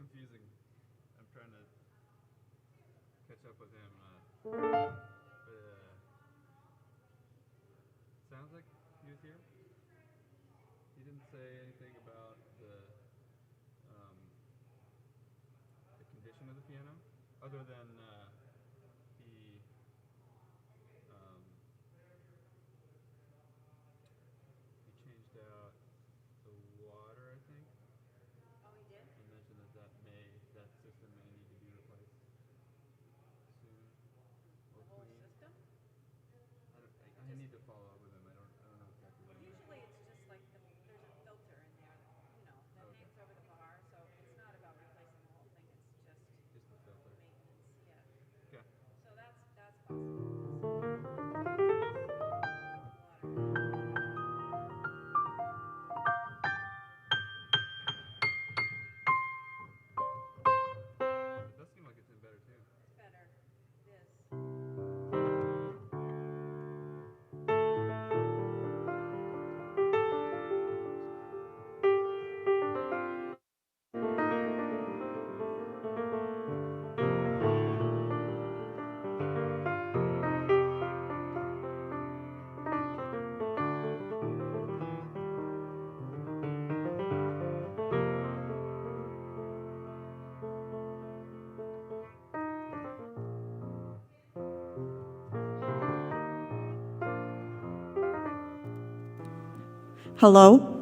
confusing. I'm trying to catch up with him. But, sounds like he was here. He didn't say anything about the condition of the piano, other than he um, he changed out the water, I think. Oh, he did? He mentioned that system may need to be replaced soon or The whole cleaned. system? I need to follow up with him. I don't know exactly what he meant. Usually it's just like there's a filter in there that hangs over the bar, so it's not about replacing the whole thing. It's Just the filter. maintenance. Yeah. Okay. So that's possible. It does seem like it's in better tune. It's better. It is. Hello?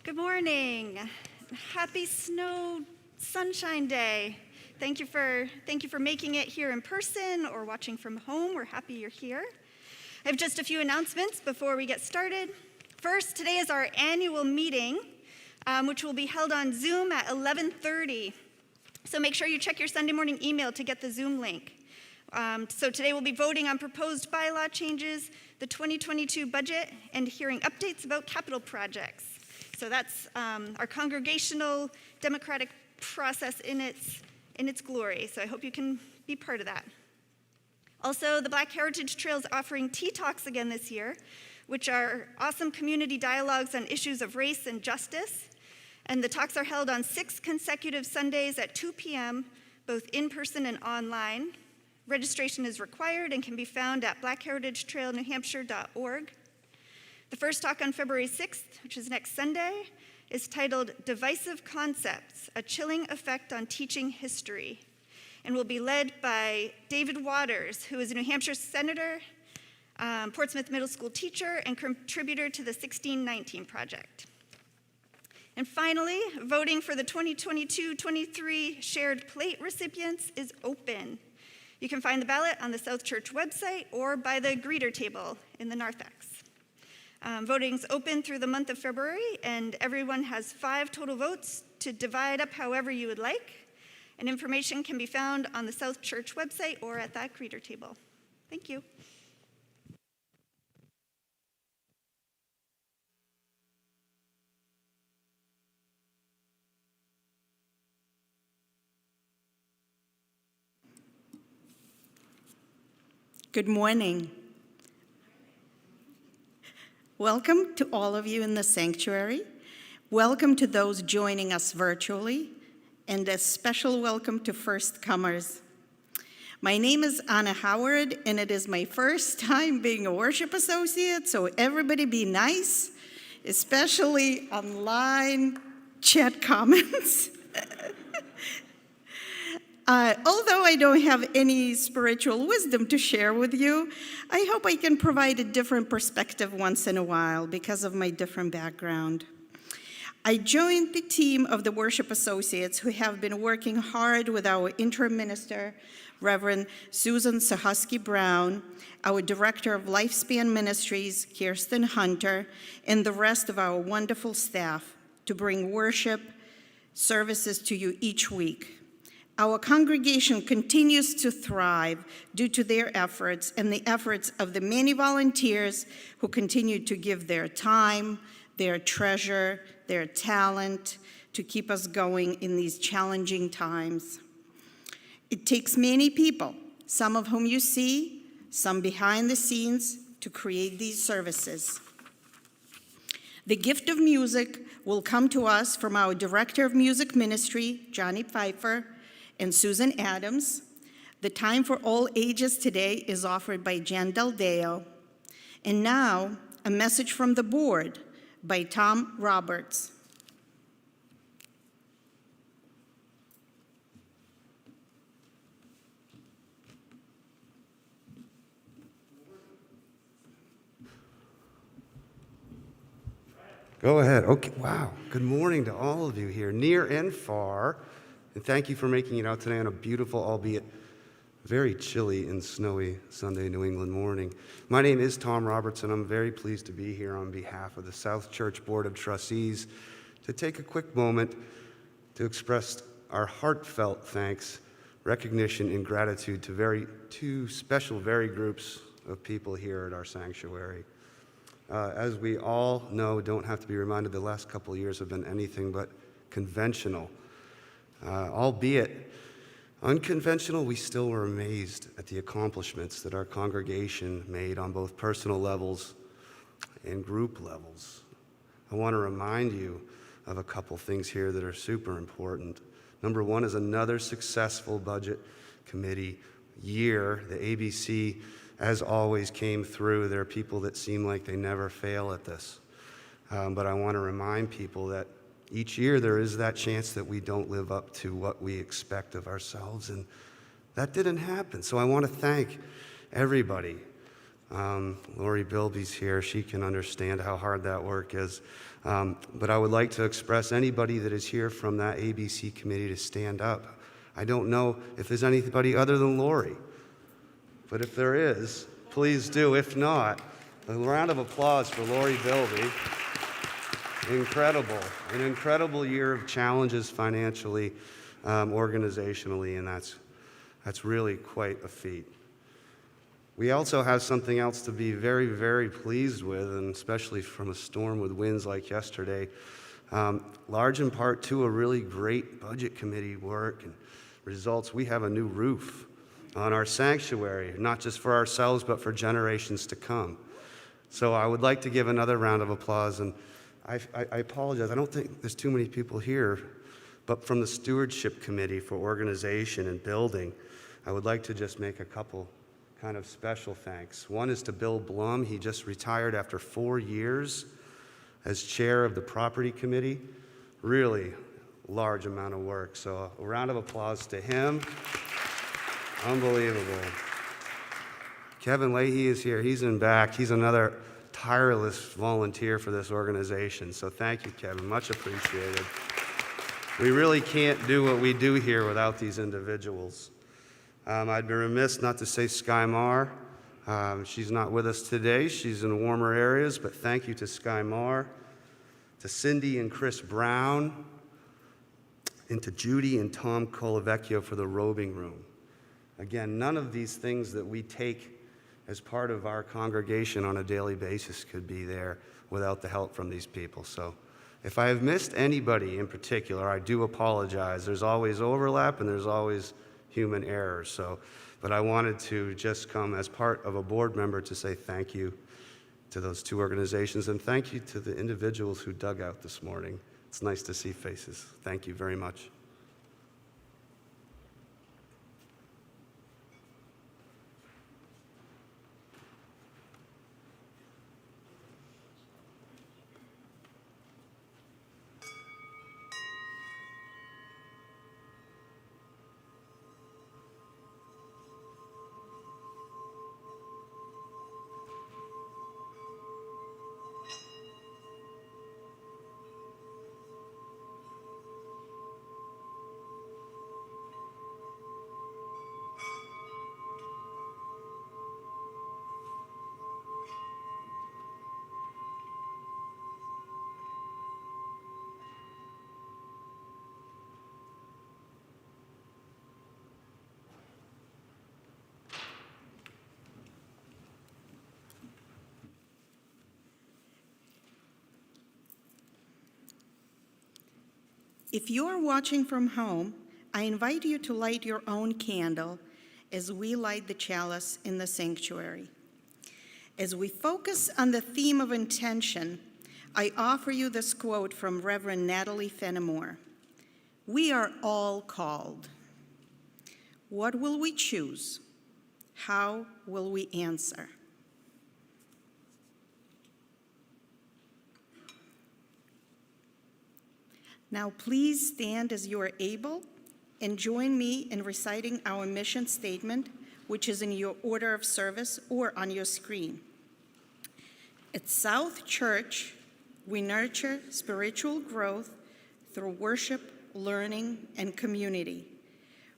Good morning. Happy snow sunshine day. Thank you for making it here in person or watching from home. We're happy you're here. I have just a few announcements before we get started. First, today is our annual meeting, which will be held on Zoom at 11:30. So make sure you check your Sunday morning email to get the Zoom link. So today we'll be voting on proposed bylaw changes, the 2022 budget, and hearing updates about capital projects. So that's our congregational democratic process in its glory. So I hope you can be part of that. Also, the Black Heritage Trail is offering Tea Talks again this year, which are awesome community dialogues on issues of race and justice. And the talks are held on 6 consecutive Sundays at 2 p.m., both in person and online. Registration is required and can be found at blackheritagetrailnewhampshire.org. The first talk on February 6th, which is next Sunday, is titled Divisive Concepts, A Chilling Effect on Teaching History, and will be led by David Waters, who is a New Hampshire senator, Portsmouth Middle School teacher, and contributor to the 1619 Project. And finally, voting for the 2022-23 shared plate recipients is open. You can find the ballot on the South Church website or by the greeter table in the narthex. Voting's open through the month of February, and everyone has 5 total votes to divide up however you would like. And information can be found on the South Church website or at that greeter table. Thank you. Good morning. Welcome to all of you in the sanctuary. Welcome to those joining us virtually, and a special welcome to first-comers. My name is Anna Howard, and it is my first time being a worship associate, so everybody be nice, especially online chat comments. Although I don't have any spiritual wisdom to share with you, I hope I can provide a different perspective once in a while because of my different background. I joined the team of the worship associates who have been working hard with our interim minister, Reverend Susan Sahusky Brown, our director of Lifespan Ministries, Kirsten Hunter, and the rest of our wonderful staff to bring worship services to you each week. Our congregation continues to thrive due to their efforts and the efforts of the many volunteers who continue to give their time, their treasure, their talent to keep us going in these challenging times. It takes many people, some of whom you see, some behind the scenes, to create these services. The gift of music will come to us from our Director of Music Ministry, Johnny Pfeiffer, and Susan Adams. The time for all ages today is offered by Jan Del Deo. And now, a message from the board by Tom Roberts. Go ahead. Okay. Wow. Good morning to all of you here, near and far. And thank you for making it out today on a beautiful, albeit very chilly and snowy Sunday New England morning. My name is Tom Roberts, and I'm very pleased to be here on behalf of the South Church Board of Trustees to take a quick moment to express our heartfelt thanks, recognition, and gratitude to two special groups of people here at our sanctuary. As we all know, don't have to be reminded, the last couple of years have been anything but conventional. Albeit unconventional, we still were amazed at the accomplishments that our congregation made on both personal levels and group levels. I want to remind you of a couple things here that are super important. Number one is another successful budget committee year. The ABC, as always, came through. There are people that seem like they never fail at this. But I want to remind people that each year there is that chance that we don't live up to what we expect of ourselves, and that didn't happen. So I want to thank everybody Lori Bilby's here. She can understand how hard that work is. But I would like to express anybody that is here from that ABC committee to stand up. I don't know if there's anybody other than Lori, but if there is, please do. If not, a round of applause for Lori Bilby. Incredible, an incredible year of challenges financially, organizationally, and that's really quite a feat. We also have something else to be very, very pleased with, and especially from a storm with winds like yesterday, large in part to a really great budget committee work and results. We have a new roof on our sanctuary, not just for ourselves, but for generations to come. So I would like to give another round of applause, and I apologize, I don't think there's too many people here, but from the Stewardship Committee for Organization and Building, I would like to just make a couple kind of special thanks. One is to Bill Blum. He just retired after 4 years as chair of the Property Committee. Really large amount of work, so a round of applause to him. Unbelievable. Kevin Leahy is here. He's in back. He's another tireless volunteer for this organization, so thank you, Kevin. Much appreciated. We really can't do what we do here without these individuals. I'd be remiss not to say Sky Marr. She's not with us today. She's in warmer areas, but thank you to Sky Marr, to Cindy and Chris Brown, and to Judy and Tom Colavecchio for the robing room. Again, none of these things that we take as part of our congregation on a daily basis could be there without the help from these people. So if I have missed anybody in particular, I do apologize. There's always overlap and there's always human error. But I wanted to just come as part of a board member to say thank you to those two organizations, and thank you to the individuals who dug out this morning. It's nice to see faces. Thank you very much. If you are watching from home, I invite you to light your own candle as we light the chalice in the sanctuary. As we focus on the theme of intention, I offer you this quote from Reverend Natalie Fenimore. "We are all called. What will we choose? How will we answer?" Now please stand as you are able and join me in reciting our mission statement, which is in your order of service or on your screen. At South Church, we nurture spiritual growth through worship, learning, and community.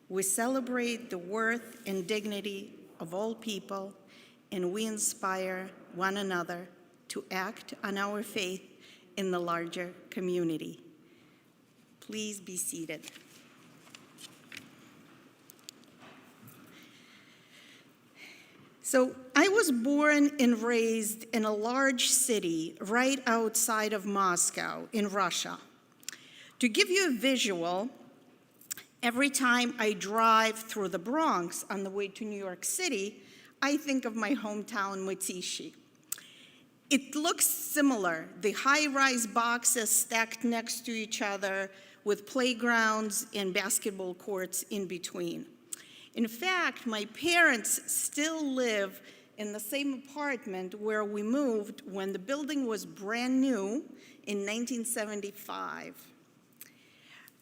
We celebrate the worth and dignity of all people, and we inspire one another to act on our faith in the larger community. Please be seated. So I was born and raised in a large city right outside of Moscow in Russia. To give you a visual, every time I drive through the Bronx on the way to New York City, I think of my hometown, Mytishi. It looks similar, the high-rise boxes stacked next to each other with playgrounds and basketball courts in between. In fact, my parents still live in the same apartment where we moved when the building was brand new in 1975.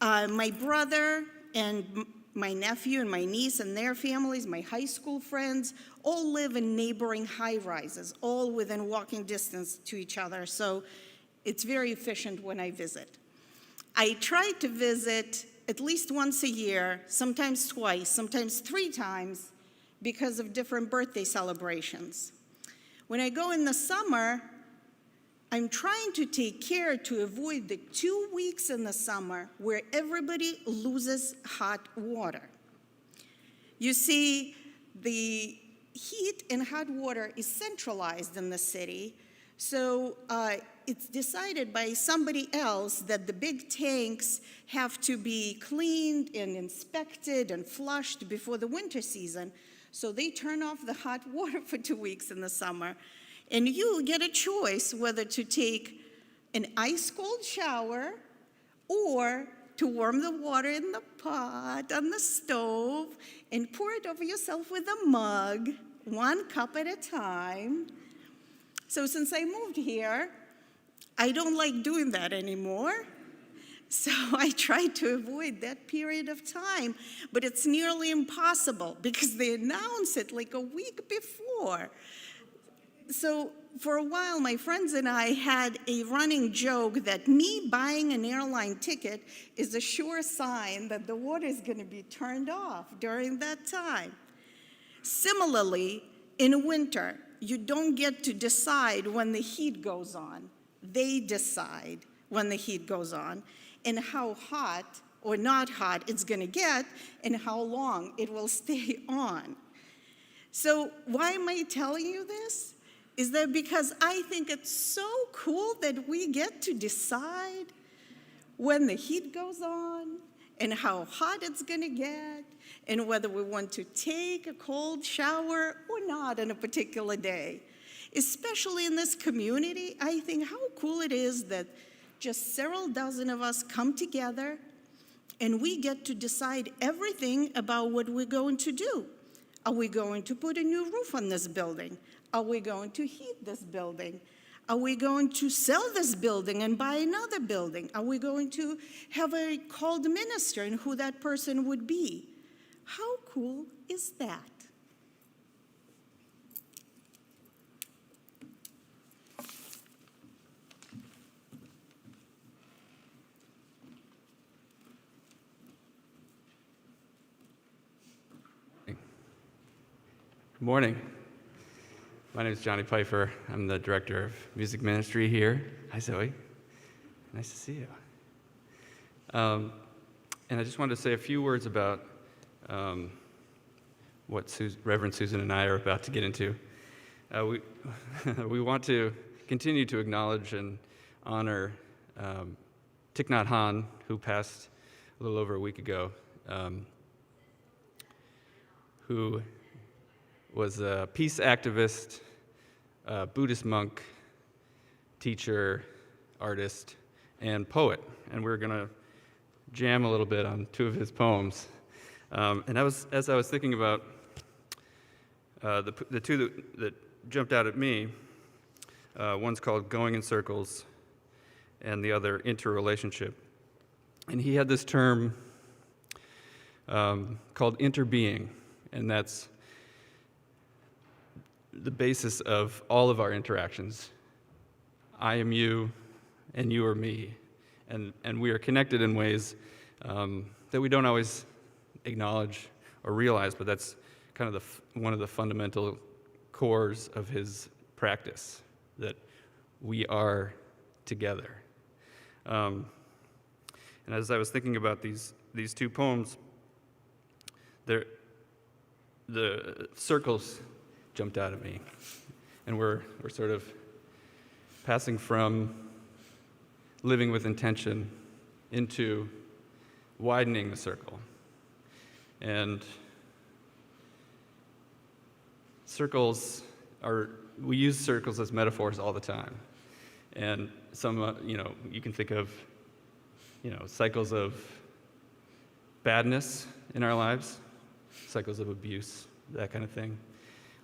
My brother and my nephew and my niece and their families, my high school friends, all live in neighboring high-rises, all within walking distance to each other. So it's very efficient when I visit. I try to visit at least once a year, sometimes twice, sometimes 3 times, because of different birthday celebrations. When I go in the summer, I'm trying to take care to avoid the 2 weeks in the summer where everybody loses hot water. You see, the heat and hot water is centralized in the city, so it's decided by somebody else that the big tanks have to be cleaned and inspected and flushed before the winter season. So they turn off the hot water for 2 weeks in the summer. And you get a choice whether to take an ice-cold shower or to warm the water in the pot on the stove and pour it over yourself with a mug, 1 cup at a time. So since I moved here, I don't like doing that anymore. So I try to avoid that period of time, but it's nearly impossible because they announce it like a week before. So for a while, my friends and I had a running joke that me buying an airline ticket is a sure sign that the water is going to be turned off during that time. Similarly, in winter, you don't get to decide when the heat goes on. They decide when the heat goes on and how hot or not hot it's going to get and how long it will stay on. So why am I telling you this? Is that because I think it's so cool that we get to decide when the heat goes on and how hot it's going to get and whether we want to take a cold shower or not on a particular day. Especially in this community, I think how cool it is that just several dozen of us come together and we get to decide everything about what we're going to do. Are we going to put a new roof on this building? Are we going to heat this building? Are we going to sell this building and buy another building? Are we going to have a called minister and who that person would be? How cool is that? Good morning. My name is Johnny Pfeiffer. I'm the director of music ministry here. Hi, Zoe. Nice to see you. And I just wanted to say a few words about what Reverend Susan and I are about to get into. We want to continue to acknowledge and honor Thich Nhat Hanh, who passed a little over a week ago, who was a peace activist, Buddhist monk, teacher, artist, and poet. And we're going to jam a little bit on 2 of his poems. And as I was thinking about the 2 that jumped out at me, one's called Going in Circles, and the other Interrelationship. And he had this term called interbeing, and that's the basis of all of our interactions. I am you, and you are me. And we are connected in ways that we don't always acknowledge or realize, but that's kind of one of the fundamental cores of his practice, that we are together. And as I was thinking about these 2 poems, the circles jumped out at me, and we're sort of passing from living with intention into widening the circle. And we use circles as metaphors all the time. And some, you can think of, cycles of badness in our lives, cycles of abuse, that kind of thing.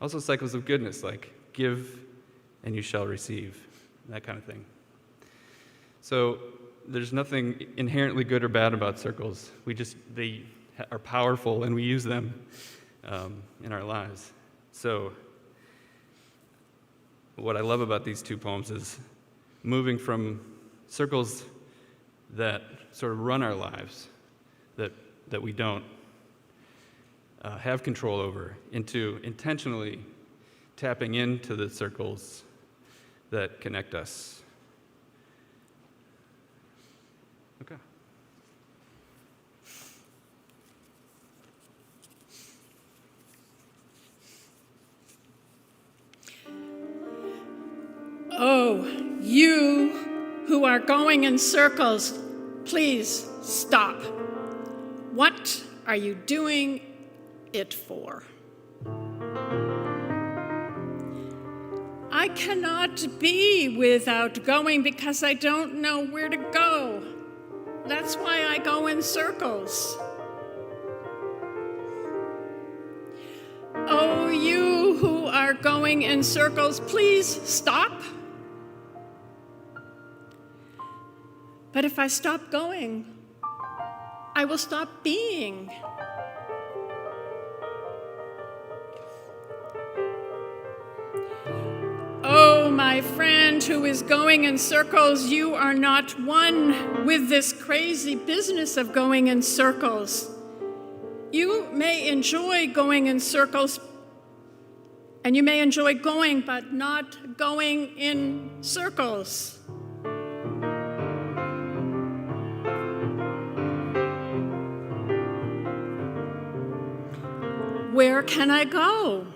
Also cycles of goodness, like give and you shall receive, that kind of thing. So there's nothing inherently good or bad about circles. They are powerful and we use them in our lives. So what I love about these two poems is moving from circles that sort of run our lives, that we don't have control over, into intentionally tapping into the circles that connect us. Okay. Oh, you who are going in circles, please stop. What are you doing it for? I cannot be without going because I don't know where to go. That's why I go in circles. Oh, you who are going in circles, please stop. But if I stop going, I will stop being. Oh, my friend who is going in circles, you are not one with this crazy business of going in circles. You may enjoy going in circles, and you may enjoy going, but not going in circles. Where can I go?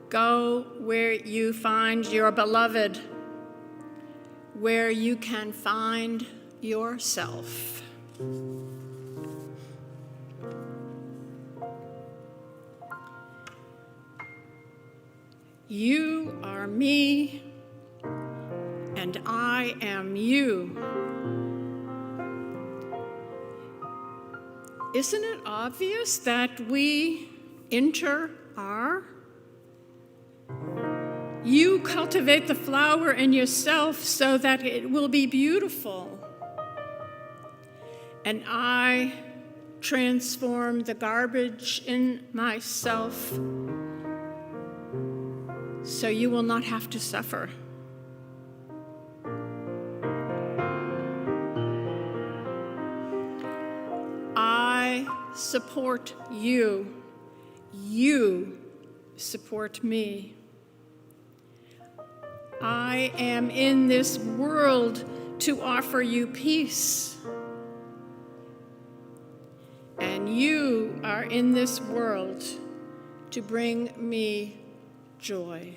Go where you find your beloved, where you can find yourself. You are me, and I am you. Isn't it obvious that we are? You cultivate the flower in yourself so that it will be beautiful. And I transform the garbage in myself so you will not have to suffer. I support you. You support me. I am in this world to offer you peace. And you are in this world to bring me joy.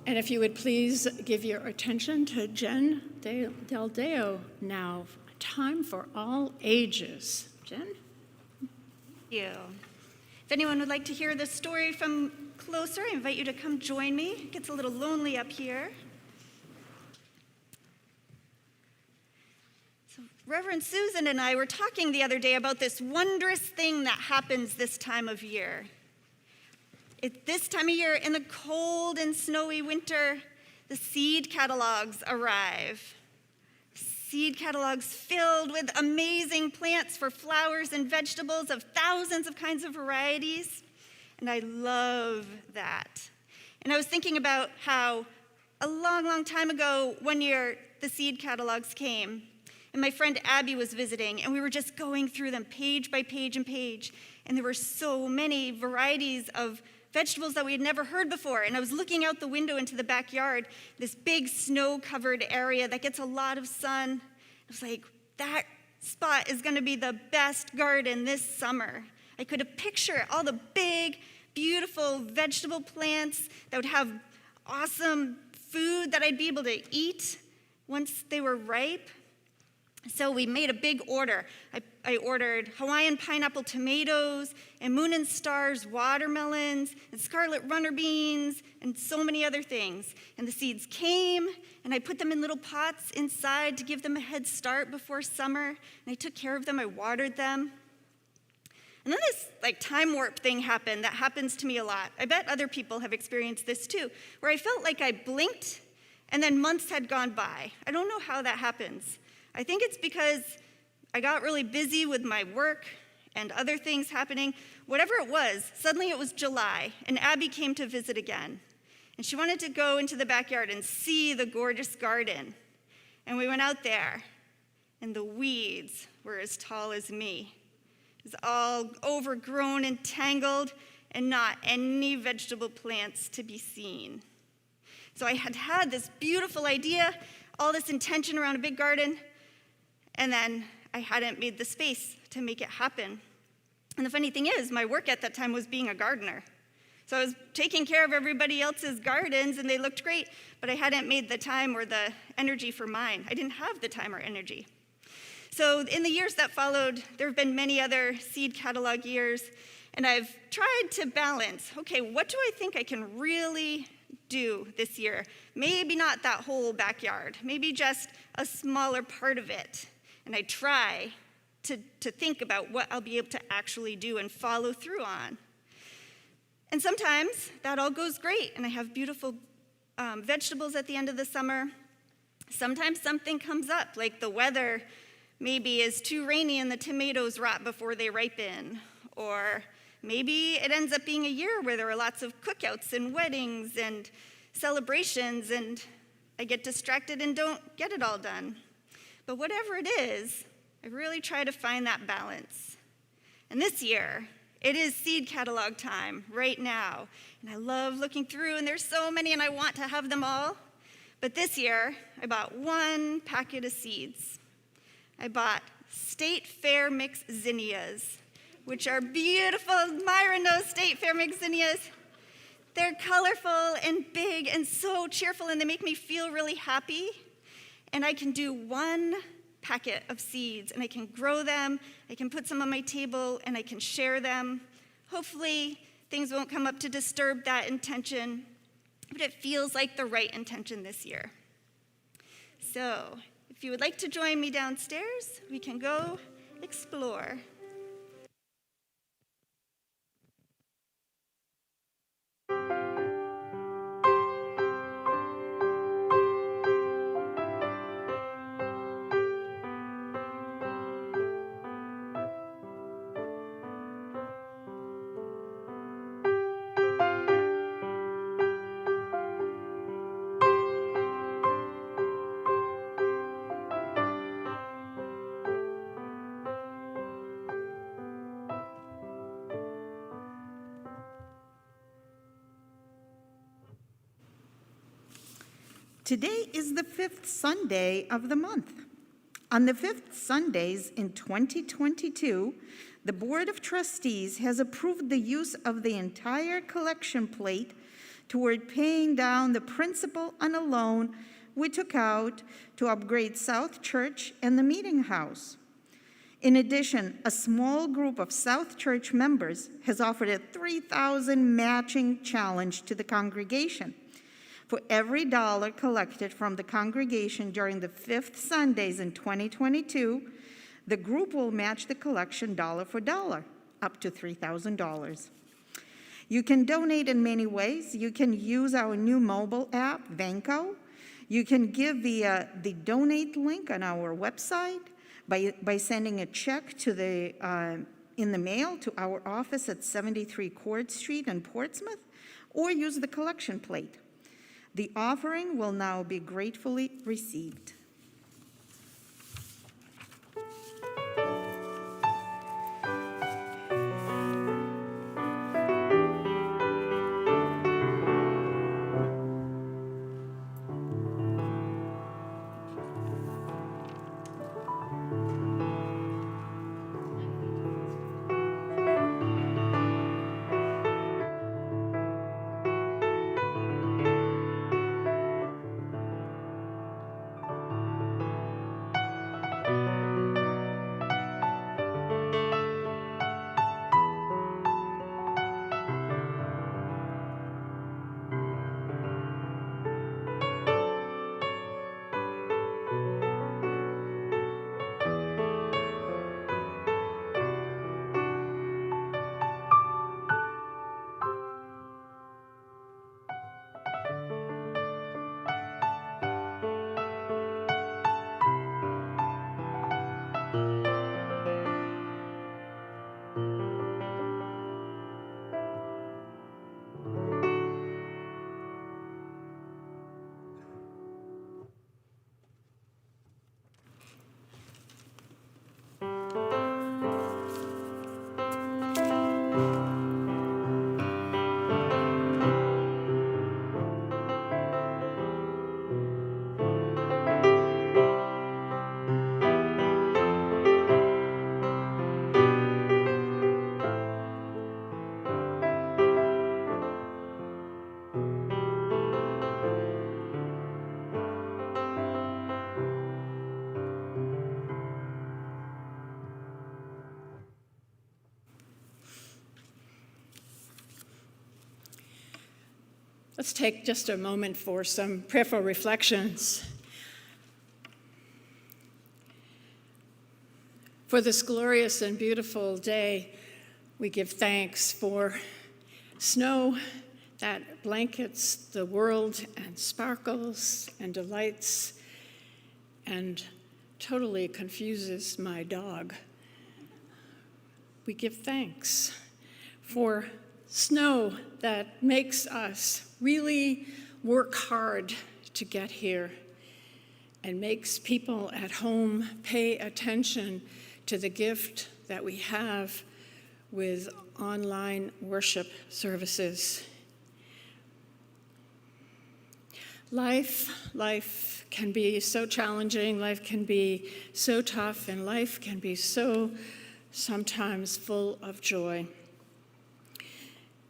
And if you would please give your attention to Jen Del Deo now. Time for all ages. Jen? Thank you. If anyone would like to hear this story from closer, I invite you to come join me. It gets a little lonely up here. So Reverend Susan and I were talking the other day about this wondrous thing that happens this time of year. This time of year, in the cold and snowy winter, the seed catalogs arrive. Seed catalogs filled with amazing plants for flowers and vegetables of thousands of kinds of varieties. And I love that. And I was thinking about how a long, long time ago, one year, the seed catalogs came. And my friend Abby was visiting, and we were just going through them page by page and page. And there were so many varieties of vegetables that we had never heard before. And I was looking out the window into the backyard, this big snow-covered area that gets a lot of sun. I was like, that spot is going to be the best garden this summer. I could picture all the big, beautiful vegetable plants that would have awesome food that I'd be able to eat once they were ripe. So we made a big order. I ordered Hawaiian pineapple tomatoes and Moon and Stars watermelons and scarlet runner beans and so many other things. And the seeds came, and I put them in little pots inside to give them a head start before summer. And I took care of them. I watered them. And then this time warp thing happened that happens to me a lot. I bet other people have experienced this too, where I felt like I blinked and then months had gone by. I don't know how that happens. I think it's because I got really busy with my work and other things happening. Whatever it was, suddenly it was July, and Abby came to visit again. And she wanted to go into the backyard and see the gorgeous garden. And we went out there, and the weeds were as tall as me. It was all overgrown and tangled, and not any vegetable plants to be seen. So I had had this beautiful idea, all this intention around a big garden, and then I hadn't made the space to make it happen. And the funny thing is, my work at that time was being a gardener. So I was taking care of everybody else's gardens, and they looked great, but I hadn't made the time or the energy for mine. I didn't have the time or energy. So in the years that followed, there have been many other seed catalog years, and I've tried to balance, okay, what do I think I can really do this year? Maybe not that whole backyard, maybe just a smaller part of it. And I try to think about what I'll be able to actually do and follow through on. And sometimes that all goes great, and I have beautiful vegetables at the end of the summer. Sometimes something comes up, like the weather maybe is too rainy and the tomatoes rot before they ripen, or maybe it ends up being a year where there are lots of cookouts and weddings and celebrations, and I get distracted and don't get it all done. But whatever it is, I really try to find that balance. And this year, it is seed catalog time right now. And I love looking through, and there's so many, and I want to have them all. But this year, I bought one packet of seeds. I bought State Fair Mix zinnias, which are beautiful. Myra knows State Fair Mix zinnias. They're colorful and big and so cheerful, and they make me feel really happy. And I can do one packet of seeds, and I can grow them, I can put some on my table, and I can share them. Hopefully, things won't come up to disturb that intention, but it feels like the right intention this year. So, if you would like to join me downstairs, we can go explore. Today is the 5th Sunday of the month. On the 5th Sundays in 2022, the Board of Trustees has approved the use of the entire collection plate toward paying down the principal on a loan we took out to upgrade South Church and the Meeting House. In addition, a small group of South Church members has offered a $3,000 matching challenge to the congregation. For every dollar collected from the congregation during the 5th Sundays in 2022, the group will match the collection dollar for dollar, up to $3,000. You can donate in many ways. You can use our new mobile app, Venco. You can give via the donate link on our website by sending a check to in the mail to our office at 73 Court Street in Portsmouth, or use the collection plate. The offering will now be gratefully received. Let's take just a moment for some prayerful reflections. For this glorious and beautiful day, we give thanks for snow that blankets the world and sparkles and delights and totally confuses my dog. We give thanks for snow that makes us really work hard to get here and makes people at home pay attention to the gift that we have with online worship services. Life can be so challenging, life can be so tough, and life can be so sometimes full of joy.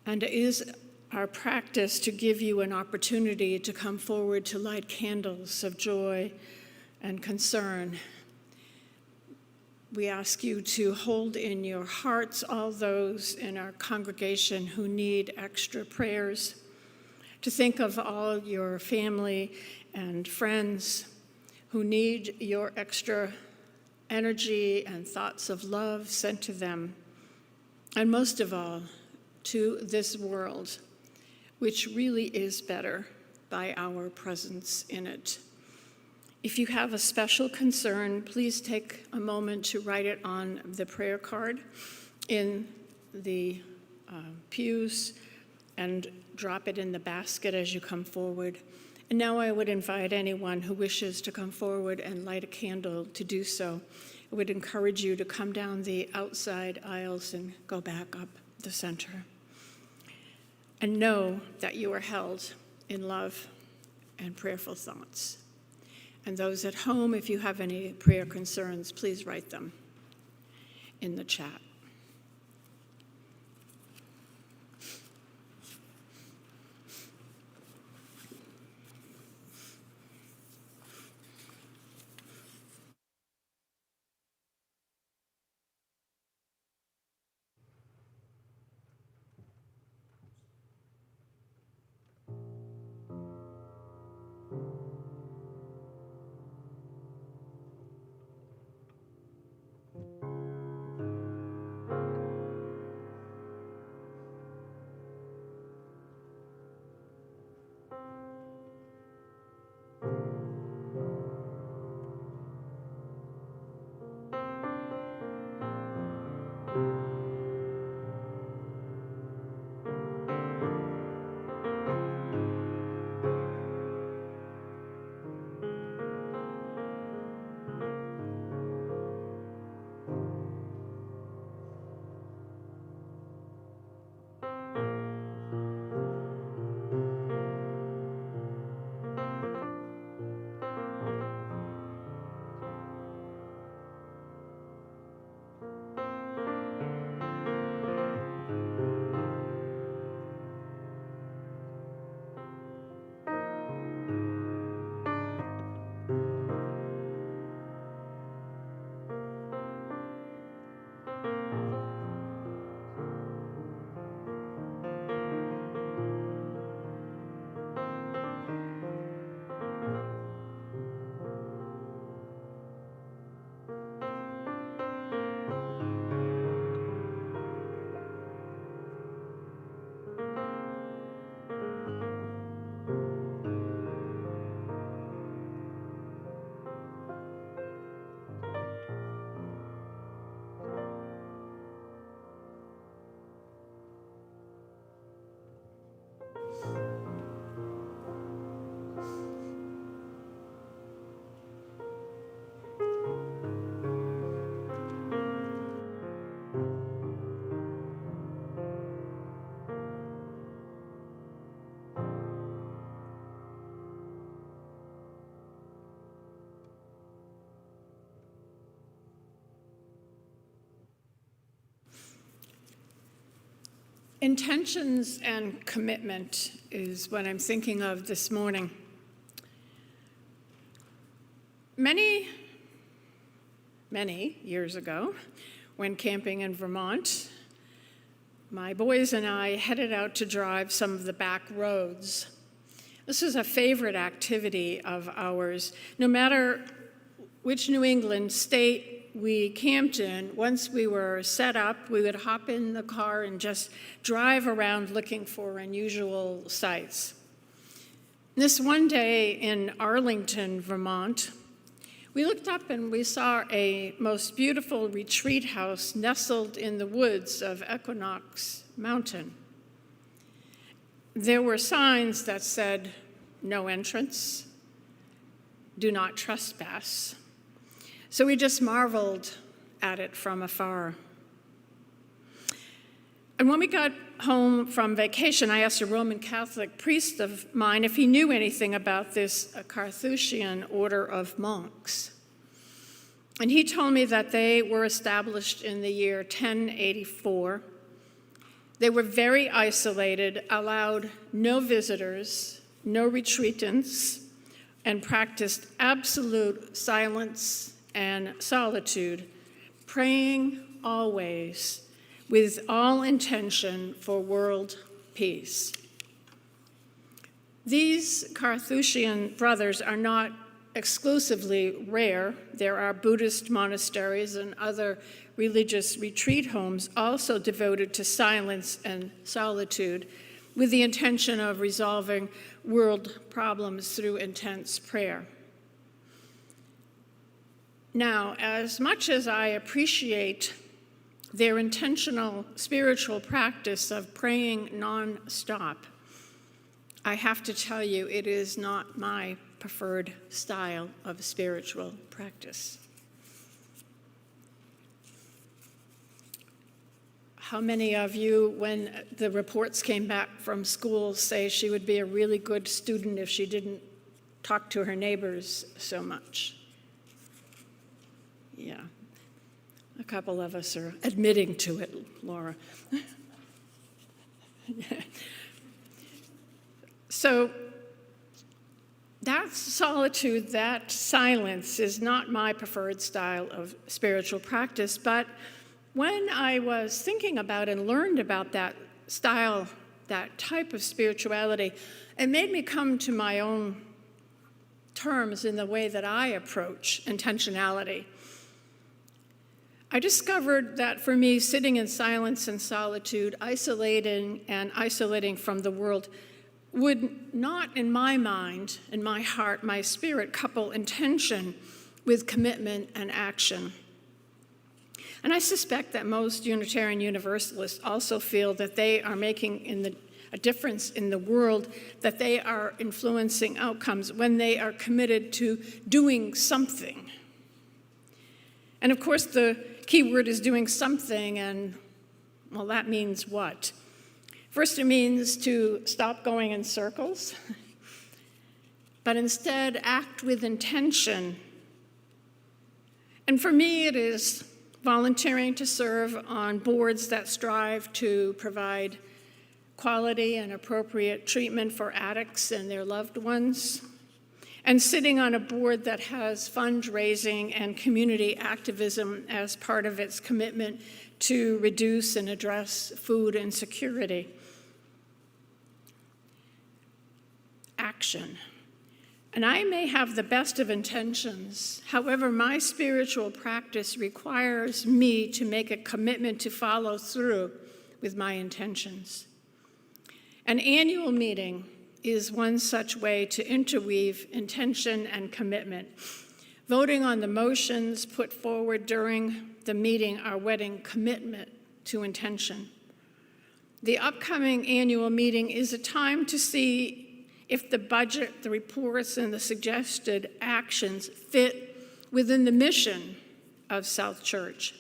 And it is our practice to give you an opportunity to come forward to light candles of joy and concern. We ask you to hold in your hearts all those in our congregation who need extra prayers, to think of all your family and friends who need your extra energy and thoughts of love sent to them, and most of all, to this world, which really is better by our presence in it. If you have a special concern, please take a moment to write it on the prayer card in the pews and drop it in the basket as you come forward. And now I would invite anyone who wishes to come forward and light a candle to do so. I would encourage you to come down the outside aisles and go back up the center. And know that you are held in love and prayerful thoughts. And those at home, if you have any prayer concerns, please write them in the chat. Intentions and commitment is what I'm thinking of this morning. Many years ago, when camping in Vermont, my boys and I headed out to drive some of the back roads This is a favorite activity of ours. No matter which New England state we camped in, once we were set up, we would hop in the car and just drive around looking for unusual sights. This one day in Arlington, Vermont, we looked up and we saw a most beautiful retreat house nestled in the woods of Equinox Mountain. There were signs that said, "No entrance, do not trespass." So we just marveled at it from afar. And when we got home from vacation, I asked a Roman Catholic priest of mine if he knew anything about this Carthusian order of monks. And he told me that they were established in the year 1084. They were very isolated, allowed no visitors, no retreatants, and practiced absolute silence and solitude, praying always with all intention for world peace. These Carthusian brothers are not exclusively rare. There are Buddhist monasteries and other religious retreat homes also devoted to silence and solitude with the intention of resolving world problems through intense prayer. Now, as much as I appreciate their intentional spiritual practice of praying nonstop, I have to tell you, it is not my preferred style of spiritual practice. How many of you, when the reports came back from school, say she would be a really good student if she didn't talk to her neighbors so much? Yeah. A couple of us are admitting to it, Laura. So that solitude, that silence is not my preferred style of spiritual practice, but when I was thinking about and learned about that style, that type of spirituality, it made me come to my own terms in the way that I approach intentionality. I discovered that for me, sitting in silence and solitude, isolating from the world, would not, in my mind, in my heart, my spirit, couple intention with commitment and action. And I suspect that most Unitarian Universalists also feel that they are making a difference in the world, that they are influencing outcomes when they are committed to doing something. And of course, the key word is doing something, and well, that means what? First, it means to stop going in circles, but instead act with intention. And for me, it is volunteering to serve on boards that strive to provide quality and appropriate treatment for addicts and their loved ones, and sitting on a board that has fundraising and community activism as part of its commitment to reduce and address food insecurity. Action. And I may have the best of intentions. However, my spiritual practice requires me to make a commitment to follow through with my intentions. An annual meeting is one such way to interweave intention and commitment. Voting on the motions put forward during the meeting are wedding commitment to intention. The upcoming annual meeting is a time to see if the budget, the reports, and the suggested actions fit within the mission of South Church.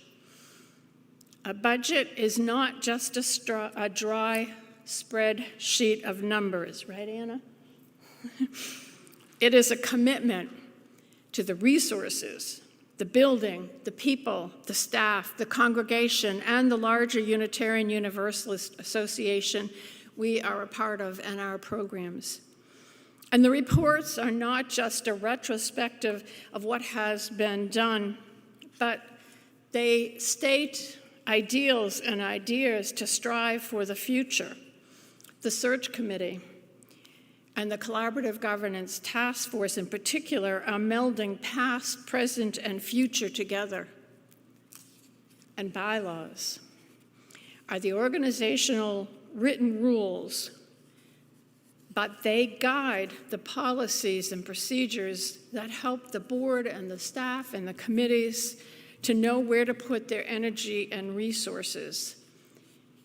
A budget is not just a dry spreadsheet of numbers, right, Anna? It is a commitment to the resources, the building, the people, the staff, the congregation, and the larger Unitarian Universalist Association we are a part of and our programs. And the reports are not just a retrospective of what has been done, but they state ideals and ideas to strive for the future. The search committee and the Collaborative Governance Task Force in particular are melding past, present, and future together. And bylaws are the organizational written rules, but they guide the policies and procedures that help the board and the staff and the committees to know where to put their energy and resources.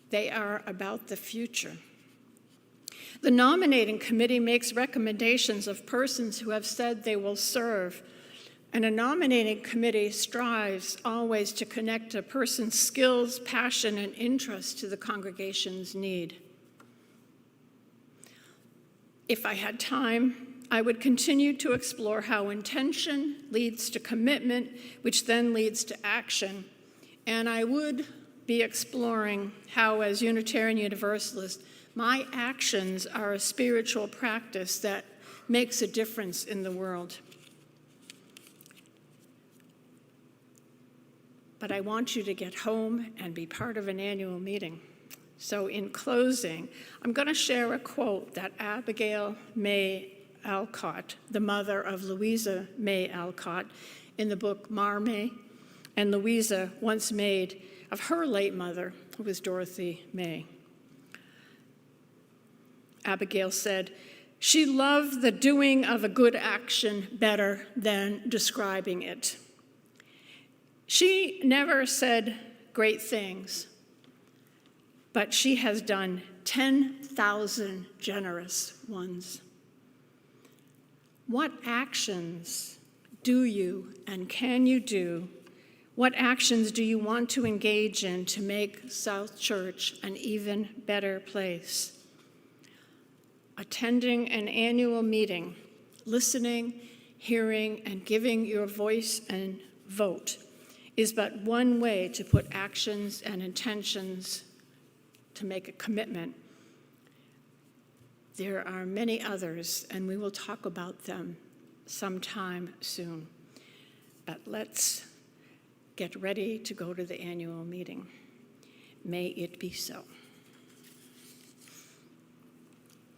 They are about the future. The nominating committee makes recommendations of persons who have said they will serve, and a nominating committee strives always to connect a person's skills, passion, and interest to the congregation's need. If I had time, I would continue to explore how intention leads to commitment, which then leads to action. And I would be exploring how, as Unitarian Universalist, my actions are a spiritual practice that makes a difference in the world. But I want you to get home and be part of an annual meeting. So in closing, I'm going to share a quote that Abigail May Alcott, the mother of Louisa May Alcott, in the book May and Louisa once made of her late mother, who was Dorothy May. Abigail said, "She loved the doing of a good action better than describing it." She never said great things, but she has done 10,000 generous ones. What actions do you and can you do? What actions do you want to engage in to make South Church an even better place? Attending an annual meeting, listening, hearing, and giving your voice and vote is but one way to put actions and intentions to make a commitment. There are many others, and we will talk about them sometime soon. But let's get ready to go to the annual meeting. May it be so.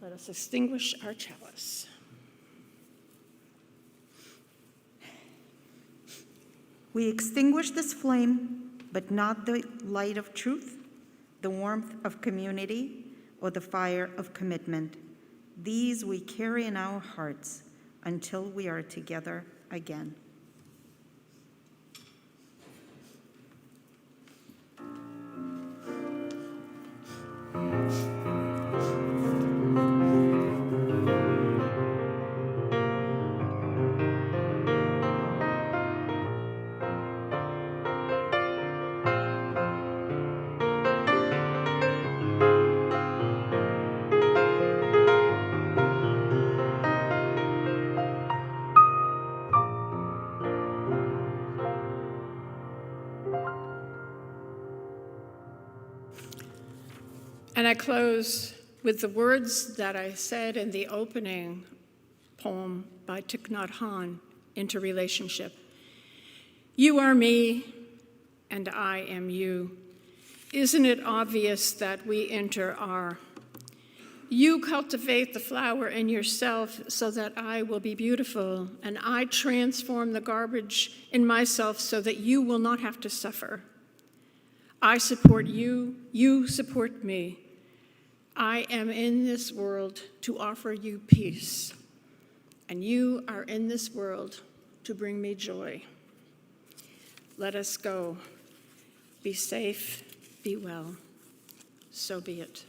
Let us extinguish our chalice. We extinguish this flame, but not the light of truth, the warmth of community, or the fire of commitment. These we carry in our hearts until we are together again. And I close with the words that I said in the opening poem by Thich Nhat Hanh, Interrelationship. You are me, and I am you. Isn't it obvious that we are? You cultivate the flower in yourself so that I will be beautiful, and I transform the garbage in myself so that you will not have to suffer. I support you, you support me. I am in this world to offer you peace, and you are in this world to bring me joy. Let us go. Be safe, be well. So be it.